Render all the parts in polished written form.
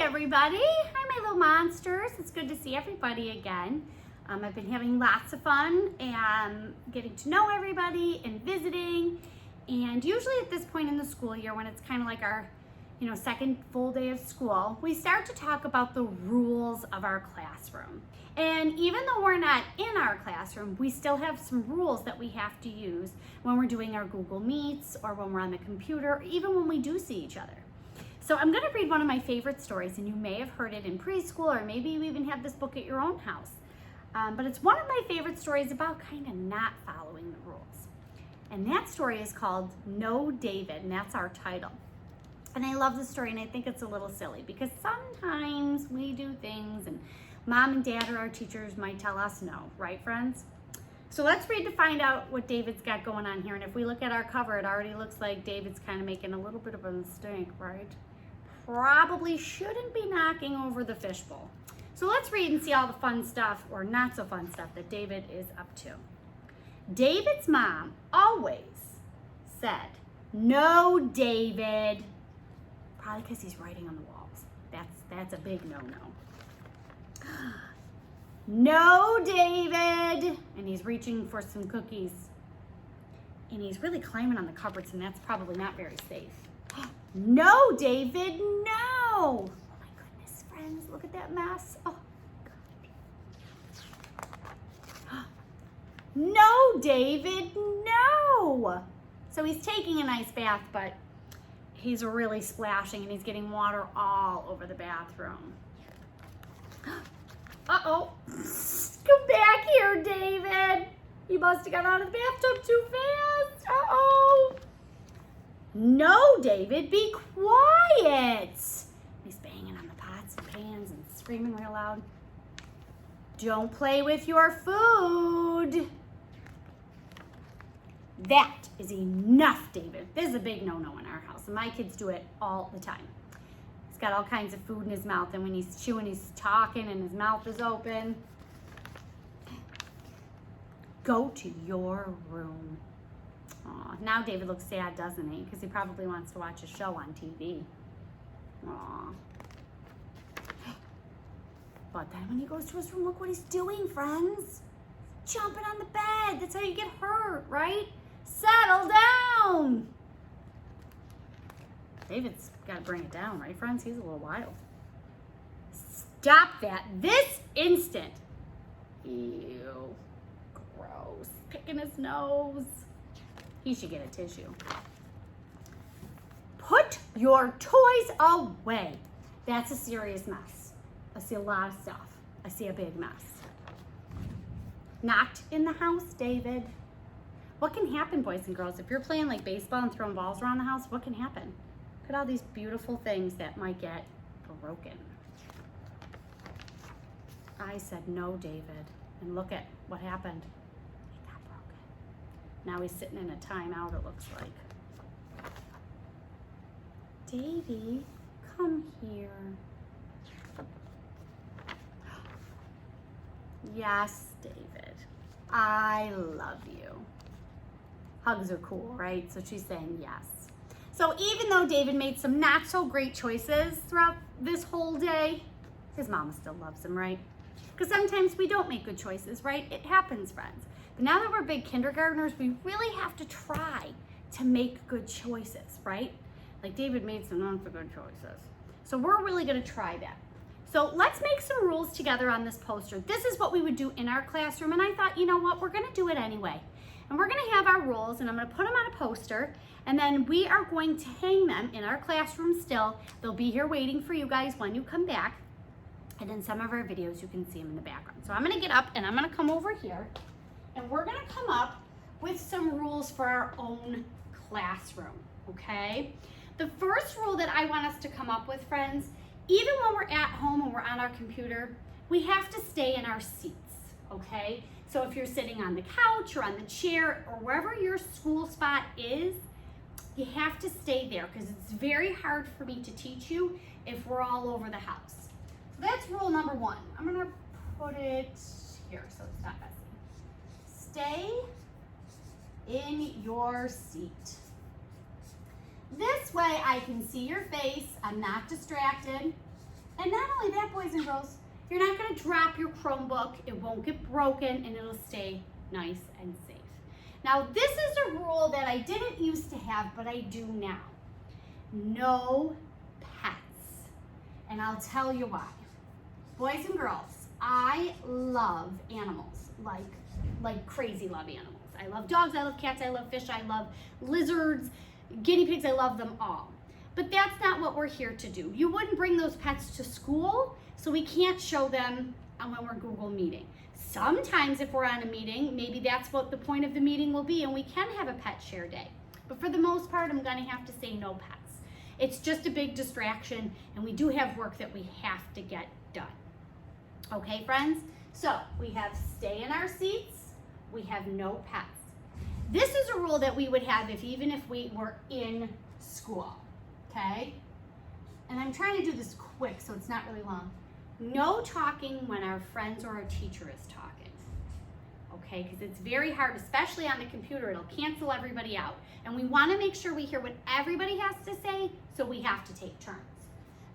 everybody. Hi, my little monsters. It's good to see everybody again. I've been having lots of fun and getting to know everybody and visiting. And usually at this point in the school year, when it's kind of like our, second full day of school, we start to talk about the rules of our classroom. And even though we're not in our classroom, we still have some rules that we have to use when we're doing our Google Meets or when we're on the computer, or even when we do see each other. So I'm gonna read one of my favorite stories, and you may have heard it in preschool, or maybe you even have this book at your own house. But it's one of my favorite stories about kind of not following the rules. And that story is called No David, and that's our title. And I love the story, and I think it's a little silly because sometimes we do things and mom and dad or our teachers might tell us no, right, friends? So let's read to find out what David's got going on here. And if we look at our cover, it already looks like David's kind of making a little bit of a mistake, right? Probably shouldn't be knocking over the fishbowl. So let's read and see all the fun stuff, or not so fun stuff, that David is up to. David's mom always said, "No, David." Probably because he's writing on the walls. That's a big no-no. "No, David." And he's reaching for some cookies. And he's really climbing on the cupboards, and that's probably not very safe. "No, David, no." Oh my goodness, friends, look at that mess. Oh, God. "No, David, no." So he's taking a nice bath, but he's really splashing and he's getting water all over the bathroom. Uh-oh. Come back here, David. You must have got out of the bathtub too fast. Uh-oh. "No, David, be quiet." He's banging on the pots and pans and screaming real loud. "Don't play with your food." That is enough, David. This is a big no-no in our house, and my kids do it all the time. He's got all kinds of food in his mouth, and when he's chewing, he's talking, and his mouth is open. "Go to your room." Aw, now David looks sad, doesn't he? Because he probably wants to watch a show on TV. Aw. But then when he goes to his room, look what he's doing, friends. Jumping on the bed. That's how you get hurt, right? Settle down. David's got to bring it down, right, friends? He's a little wild. Stop that this instant. Ew. Gross. Picking his nose. He should get a tissue. "Put your toys away." That's a serious mess. I see a lot of stuff. I see a big mess. "Not in the house, David." What can happen, boys and girls, if you're playing like baseball and throwing balls around the house? What can happen? Look at all these beautiful things that might get broken. I said no, David, and look at what happened. It got broken. Now he's sitting in a timeout, it looks like. "Davy, come here." "Yes, David, I love you." Hugs are cool, right? So she's saying yes. So even though David made some not so great choices throughout this whole day, his mama still loves him, right? Because sometimes we don't make good choices, right? It happens, friends. But now that we're big kindergartners, we really have to try to make good choices, right? Like David made some not so good choices. So we're really gonna try that. So let's make some rules together on this poster. This is what we would do in our classroom, and I thought, you know what, we're gonna do it anyway. And we're gonna have our rules, and I'm gonna put them on a poster, and then we are going to hang them in our classroom still. They'll be here waiting for you guys when you come back. And in some of our videos, you can see them in the background. So I'm gonna get up and I'm gonna come over here, and we're gonna come up with some rules for our own classroom, okay? The first rule that I want us to come up with, friends, even when we're at home and we're on our computer, we have to stay in our seats, okay? So if you're sitting on the couch or on the chair or wherever your school spot is, you have to stay there because it's very hard for me to teach you if we're all over the house. So that's rule number one. I'm gonna put it here so it's not messy. Stay in your seat. This way I can see your face, I'm not distracted, And not only that, boys and girls, you're not gonna drop your Chromebook. It won't get broken and it'll stay nice and safe. Now, this is a rule that I didn't used to have, but I do now. No pets. And I'll tell you why. Boys and girls, I love animals, like crazy love animals. I love dogs, I love cats, I love fish, I love lizards, guinea pigs, I love them all. But that's not what we're here to do. You wouldn't bring those pets to school, so we can't show them when we're Google Meeting. Sometimes if we're on a meeting, maybe that's what the point of the meeting will be, and we can have a pet share day. But for the most part, I'm gonna have to say no pets. It's just a big distraction, and we do have work that we have to get done. Okay, friends? So we have stay in our seats, we have no pets. This is a rule that we would have even if we were in school, okay? And I'm trying to do this quick so it's not really long. No talking when our friends or our teacher is talking, okay? Because it's very hard, especially on the computer, it'll cancel everybody out. And we wanna make sure we hear what everybody has to say, so we have to take turns.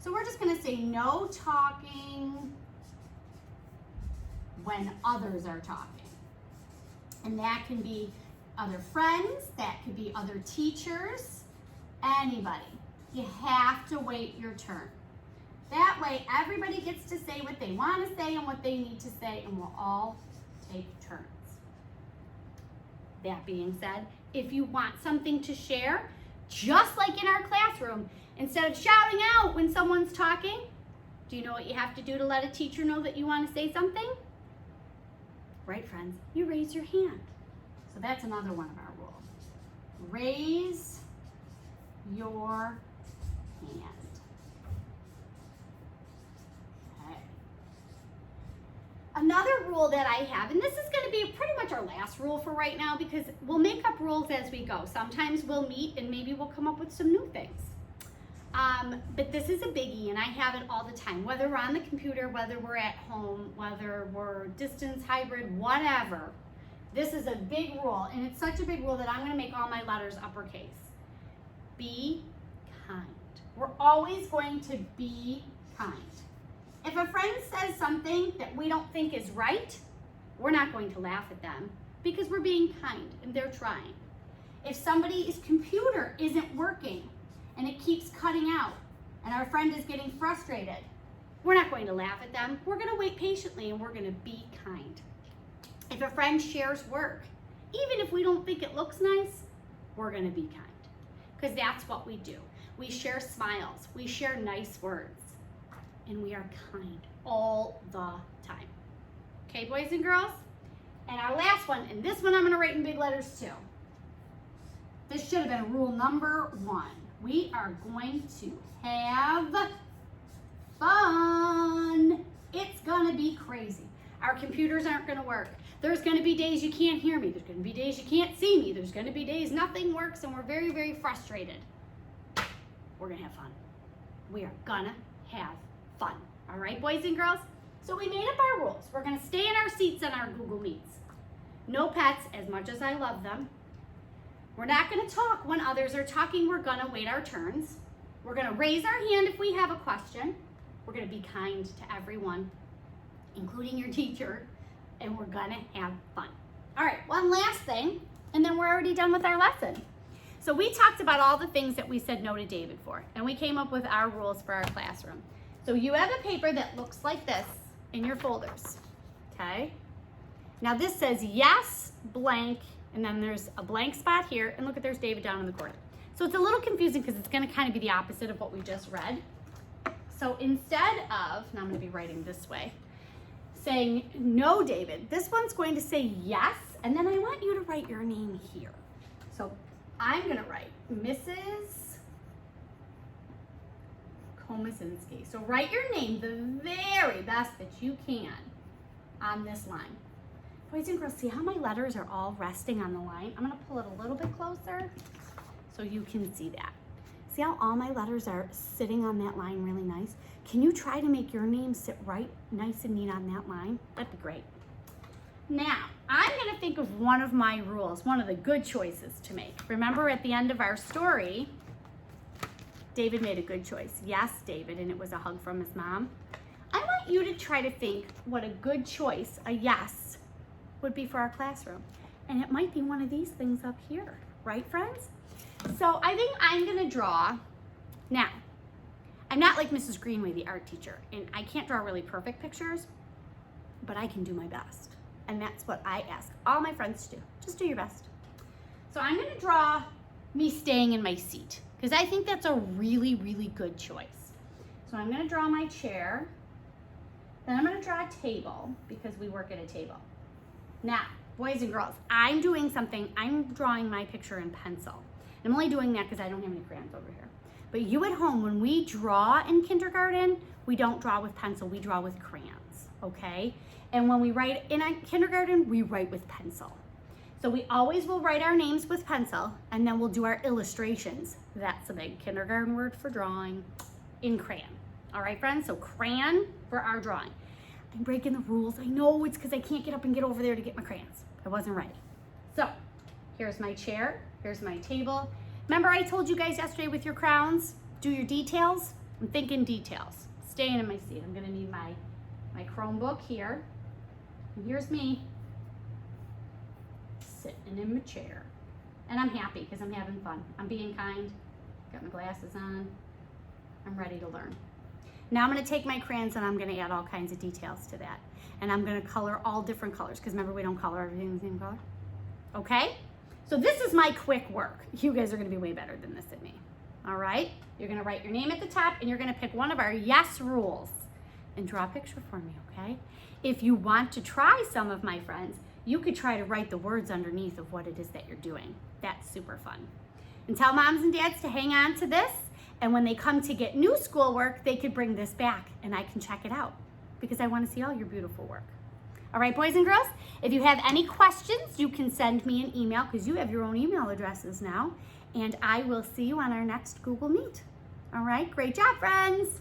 So we're just gonna say no talking when others are talking. And that can be other friends, that could be other teachers, anybody. You have to wait your turn. That way, everybody gets to say what they want to say and what they need to say, and we'll all take turns. That being said, if you want something to share, just like in our classroom, instead of shouting out when someone's talking, do you know what you have to do to let a teacher know that you want to say something? Right, friends? You raise your hand. So that's another one of our rules. Raise your hand. Another rule that I have, and this is going to be pretty much our last rule for right now because we'll make up rules as we go. Sometimes we'll meet and maybe we'll come up with some new things. But this is a biggie and I have it all the time, whether we're on the computer, whether we're at home, whether we're distance, hybrid, whatever. This is a big rule, and it's such a big rule that I'm going to make all my letters uppercase. Be kind. We're always going to be kind. If a friend says something that we don't think is right, we're not going to laugh at them because we're being kind and they're trying. If somebody's computer isn't working and it keeps cutting out and our friend is getting frustrated, we're not going to laugh at them. We're going to wait patiently and we're going to be kind. If a friend shares work, even if we don't think it looks nice, we're going to be kind because that's what we do. We share smiles, we share nice words. And we are kind all the time. Okay, boys and girls? And our last one, and this one I'm going to write in big letters too. This should have been rule number 1. We are going to have fun. It's going to be crazy. Our computers aren't going to work. There's going to be days you can't hear me. There's going to be days you can't see me. There's going to be days nothing works and we're very, very frustrated. We're going to have fun. We are going to have fun. All right, boys and girls? So we made up our rules. We're going to stay in our seats on our Google Meets. No pets, as much as I love them. We're not going to talk when others are talking. We're going to wait our turns. We're going to raise our hand if we have a question. We're going to be kind to everyone, including your teacher, and we're going to have fun. All right, one last thing, and then we're already done with our lesson. So we talked about all the things that we said no to David for, and we came up with our rules for our classroom. So you have a paper that looks like this in your folders, okay? Now this says yes, blank, and then there's a blank spot here, and look at there's David down in the corner. So it's a little confusing because it's gonna kind of be the opposite of what we just read. So instead of, now I'm gonna be writing this way, saying no, David, this one's going to say yes, and then I want you to write your name here. So I'm gonna write Mrs. Komasinski. So write your name the very best that you can on this line. Boys and girls, see how my letters are all resting on the line? I'm gonna pull it a little bit closer so you can see that. See how all my letters are sitting on that line really nice? Can you try to make your name sit right nice and neat on that line? That'd be great. Now, I'm gonna think of one of my rules, one of the good choices to make. Remember at the end of our story, David made a good choice. Yes, David, and it was a hug from his mom. I want you to try to think what a good choice, a yes, would be for our classroom. And it might be one of these things up here, right, friends? So I think I'm gonna draw. Now, I'm not like Mrs. Greenway, the art teacher, and I can't draw really perfect pictures, but I can do my best. And that's what I ask all my friends to do. Just do your best. So I'm gonna draw me staying in my seat, because I think that's a really, really good choice. So I'm gonna draw my chair, then I'm gonna draw a table, because we work at a table. Now, boys and girls, I'm doing something, I'm drawing my picture in pencil. And I'm only doing that because I don't have any crayons over here. But you at home, when we draw in kindergarten, we don't draw with pencil, we draw with crayons, okay? And when we write in a kindergarten, we write with pencil. So we always will write our names with pencil, and then we'll do our illustrations. That's a big kindergarten word for drawing, in crayon. All right, friends, so crayon for our drawing. I'm breaking the rules. I know it's because I can't get up and get over there to get my crayons. I wasn't ready. So here's my chair, here's my table. Remember I told you guys yesterday with your crowns, do your details? I'm thinking details. Staying in my seat. I'm gonna need my Chromebook here. And here's me, sitting in my chair. And I'm happy because I'm having fun. I'm being kind, got my glasses on. I'm ready to learn. Now I'm gonna take my crayons and I'm gonna add all kinds of details to that. And I'm gonna color all different colors, because remember we don't color everything the same color. Okay? So this is my quick work. You guys are gonna be way better than this at me. All right? You're gonna write your name at the top and you're gonna pick one of our yes rules and draw a picture for me, okay? If you want to try some of my friends, you could try to write the words underneath of what it is that you're doing. That's super fun. And tell moms and dads to hang on to this, and when they come to get new schoolwork, they could bring this back and I can check it out, because I want to see all your beautiful work. All right, boys and girls, if you have any questions, you can send me an email, because you have your own email addresses now, and I will see you on our next Google Meet. All right, great job, friends.